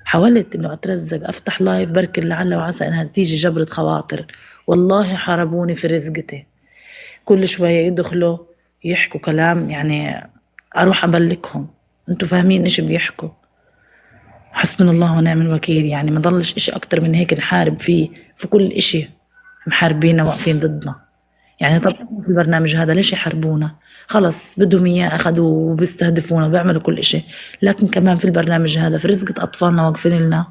حاولت إنه أترزق أفتح لايف بركي لعل وعسى إنها تيجي جبرة خواطر. والله حاربوني في رزقتي، كل شوية يدخلوا يحكوا كلام يعني أروح أبلكهم. انتوا فاهمين إيش بيحكوا؟ حسبنا الله ونعم الوكيل. يعني ما ضلش إشي أكتر من هيك نحارب فيه، في كل إشي محاربينا واقفين ضدنا. يعني طب في البرنامج هذا ليش يحاربونا؟ خلص بدهم إياه أخذوه وبيستهدفونا وبيعملوا كل إشي، لكن كمان في البرنامج هذا في رزقة أطفالنا واقفين لنا.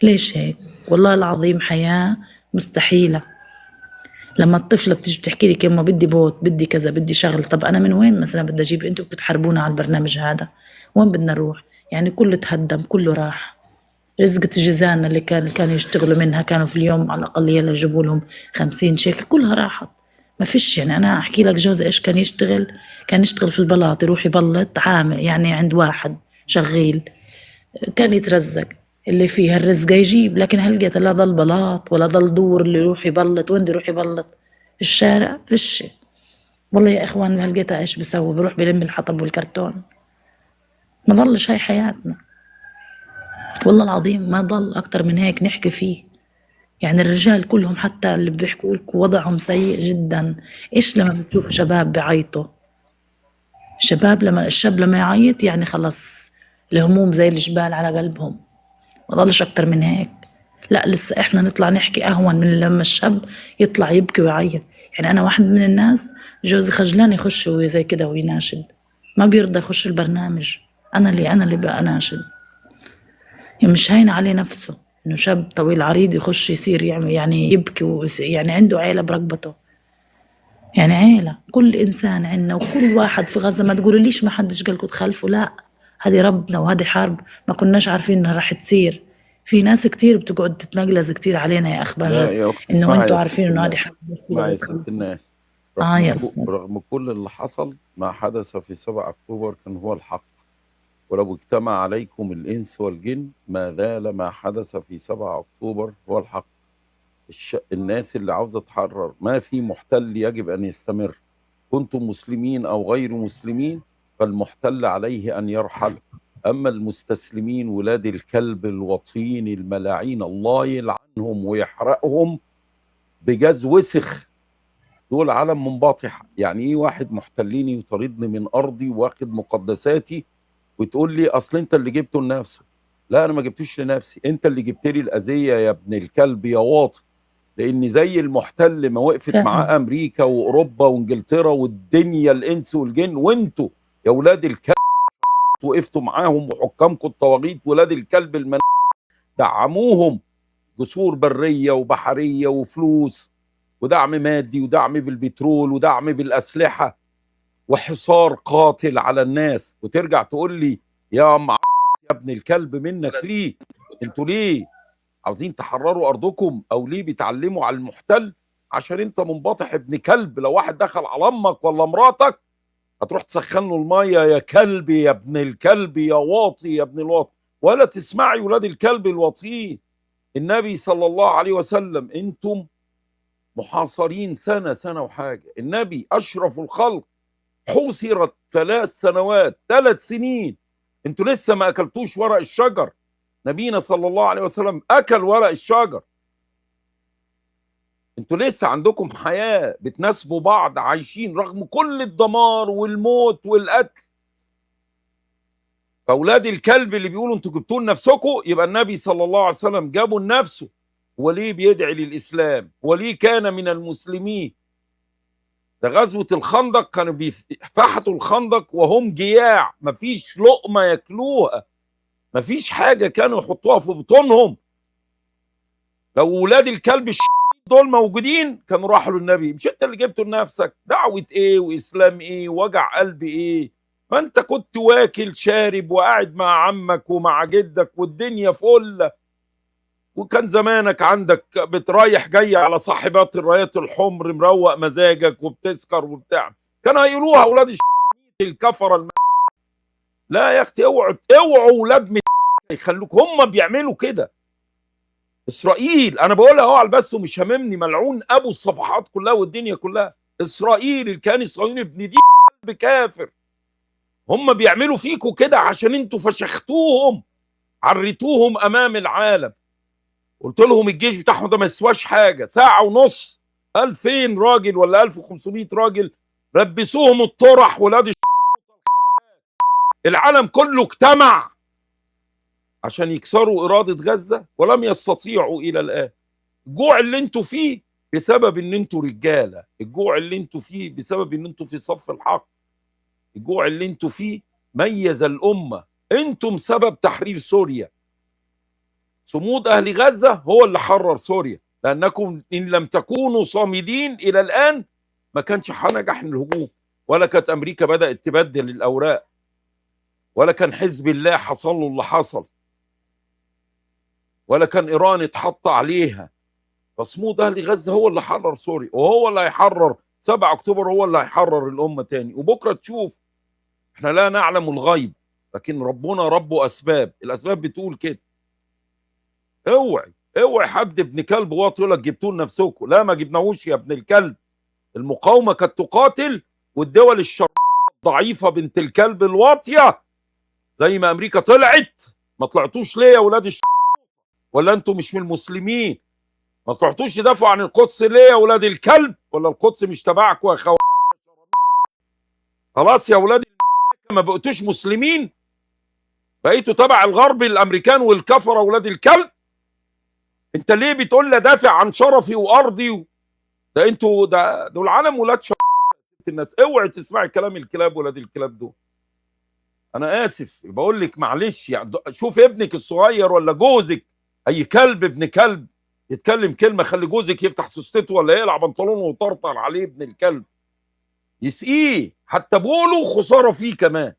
ليش هيك؟ والله العظيم حياة مستحيلة. لما الطفلة بتيجي بتحكي لك يما بدي بوت بدي كذا بدي شغل، طب أنا من وين مثلا بدي أجيب؟ أنتوا بتحاربونا على البرنامج هذا، وين بدنا نروح؟ يعني كله تهدم كله راح. رزقة جيزاننا اللي كانوا يشتغلوا منها، كانوا في اليوم على الأقل يلا يجيبوا لهم 50 شيكل، كلها راحت. ما فيش. يعني أنا أحكي لك جوزي إيش كان يشتغل، كان يشتغل في البلاط، يروح يبلط عامل يعني عند واحد شغيل، كان يترزق. اللي فيه الرزق يجيب، لكن هل لقيت لا ضل بلاط ولا ضل دور اللي يروح يبلط؟ وين بده يروح يبلط؟ في الشارع؟ فيش. والله يا إخوان هل لقيتها إيش بسوي؟ بروح بلم الحطب والكرتون. ما ضلش هاي حياتنا. والله العظيم ما ضل أكتر من هيك نحكي فيه. يعني الرجال كلهم حتى اللي بيحكوا لكم وضعهم سيء جدا. إيش لما بتشوف شباب بيعيطوا؟ الشاب لما يعيط يعني خلص الهموم زي الجبال على قلبهم. ما ضلش أكتر من هيك. لا لسه إحنا نطلع نحكي أهون من لما الشاب يطلع يبكي ويعيط. يعني أنا واحد من الناس جوزي خجلان يخش زي كده ويناشد، ما بيرضى يخش البرنامج. أنا اللي بقى أناشد. يعني مش هين عليه نفسه إنه شاب طويل عريض يخش يصير يعمل يعني يبكي يعني عنده عيلة برقبته. يعني عيلة كل إنسان عنا، وكل واحد في غزة. ما تقولوا ليش ما حدش قالكوا تخلفوا، لا هذه ربنا وهذه حرب ما كناش عارفين إنها راح تصير. في ناس كتير بتقعد تتمجلز كتير علينا يا أخ لا بهجت، يا أختي، إنه اسمعي أنتوا يا ست عارفين إنه هذه الناس، حرب بتصير اسمعي ولا يا ست تخلفوا. الناس. يا أستاذ. رغم كل اللي حصل، ما حدث في 7 أكتوبر كان هو الحق. ولو اجتمع عليكم الإنس والجن ما زال ما حدث في 7 أكتوبر هو الحق. الناس اللي عاوزة تحرر، ما في محتل يجب أن يستمر. كنتم مسلمين أو غير مسلمين فالمحتل عليه أن يرحل. أما المستسلمين ولاد الكلب الوطين الملاعين الله يلعنهم ويحرقهم بجاز وسخ، دول عالم منبطح. يعني ايه واحد محتليني وطاردني من ارضي واخد مقدساتي وتقول لي اصل انت اللي جبته لنفسه؟ لا انا ما جبتوش لنفسي، انت اللي جبت لي الاذيه يا ابن الكلب يا واطي. لان زي المحتل ما وقفت فعلا. معاه امريكا واوروبا وانجلترا والدنيا الانس والجن، وانتوا يا ولاد الكلب وقفتوا معاهم، وحكامكم الطواغيت ولاد الكلب دعموهم جسور بريه وبحريه وفلوس ودعم مادي ودعم بالبترول ودعم بالاسلحه وحصار قاتل على الناس، وترجع تقول لي يا معرس يا ابن الكلب منك ليه؟ انتوا ليه عاوزين تحرروا ارضكم؟ او ليه بيتعلموا على المحتل؟ عشان انت منبطح ابن كلب. لو واحد دخل على امك ولا مراتك هتروح تسخن له الميه يا كلب يا ابن الكلب يا واطي يا ابن الواطي. ولا تسمعي ولاد الكلب الواطيين. النبي صلى الله عليه وسلم انتم محاصرين سنة وحاجة. النبي أشرف الخلق حوصرت 3 سنوات 3 سنين. انتوا لسه ما أكلتوش ورق الشجر. نبينا صلى الله عليه وسلم أكل ورق الشجر. انتوا لسه عندكم حياة بتناسبوا بعض، عايشين رغم كل الدمار والموت والقتل. فأولاد الكلب اللي بيقولوا انتوا جبتوا لنفسكم، يبقى النبي صلى الله عليه وسلم جابوا لنفسه. وليه بيدعي للإسلام؟ وليه كان من المسلمين؟ ده غزوة الخندق كانوا بيفحطوا الخندق وهم جياع، مفيش لقمة ياكلوها، مفيش حاجة كانوا يحطوها في بطونهم. لو ولاد الكلب دول موجودين كانوا راحوا للنبي. مش انت اللي جبته لنفسك؟ دعوة ايه واسلام ايه ووجع قلب ايه؟ ما انت كنت واكل شارب وقاعد مع عمك ومع جدك والدنيا فل، وكان زمانك عندك بترايح جاي على صاحبات الرايات الحمر مروق مزاجك وبتسكر وبتاع. كانوا هيقولوها اولاد الكفره لا يا اختي، اوعوا اولاد يخلوك. هم بيعملوا كده. اسرائيل انا بقولها اهو على البث ومش هاممني، ملعون ابو الصفحات كلها والدنيا كلها. اسرائيل الكيان الصهيوني ابن دي كلب كافر. هم بيعملوا فيكوا كده عشان انتوا فشختوهم. عريتوهم امام العالم، قلت لهم الجيش بتاعهم ده ما يسواش حاجه، ساعه ونص 2000 راجل ولا 1500 راجل لبسوهم الطرح ولاد العالم كله اجتمع عشان يكسروا اراده غزه ولم يستطيعوا الى الان. الجوع اللي انتوا فيه بسبب ان انتوا رجاله، الجوع اللي انتوا فيه بسبب ان انتوا في صف الحق، الجوع اللي انتوا فيه ميز الامه. انتم سبب تحرير سوريا. صمود اهل غزه هو اللي حرر سوريا، لانكم ان لم تكونوا صامدين الى الان ما كانش هنجح الهجوم، ولا كانت امريكا بدات تبدل الاوراق، ولا كان حزب الله حصل له اللي حصل، ولا كان ايران اتحط عليها. فصمود اهل غزه هو اللي حرر سوريا، وهو اللي هيحرر 7 اكتوبر، هو اللي هيحرر الامه تاني. وبكره تشوف. احنا لا نعلم الغيب، لكن ربنا ربه اسباب، الاسباب بتقول كده. اوعي حد ابن كلب واطي يقول لك جبتوه لنفسكم. لا، ما جبناهوش يا ابن الكلب. المقاومه كانت تقاتل، والدول الشرقيه الضعيفه بنت الكلب الواطيه زي ما امريكا طلعت. ما طلعتوش ليه يا ولاد ولا انتوا مش من المسلمين؟ ما طلعتوش تدافعوا عن القدس ليه يا ولاد الكلب؟ ولا القدس مش تبعكم يا خوات؟ خلاص يا ولاد ما بقيتوش مسلمين، بقيتوا تبع الغرب، الامريكان والكفره ولاد الكلب. انت ليه بتقول لي دافع عن شرفي وارضي ده انتوا دول عالم ولاد الناس. اوعي تسمعي كلام الكلاب ولاد الكلاب دول. انا اسف بقول لك معلش، يعني شوف ابنك الصغير ولا جوزك، اي كلب ابن كلب يتكلم كلمه خلي جوزك يفتح سوستته ولا يقلع بنطلونه ويطرطر عليه ابن الكلب، يسقيه حتى بقوله خساره فيه كمان.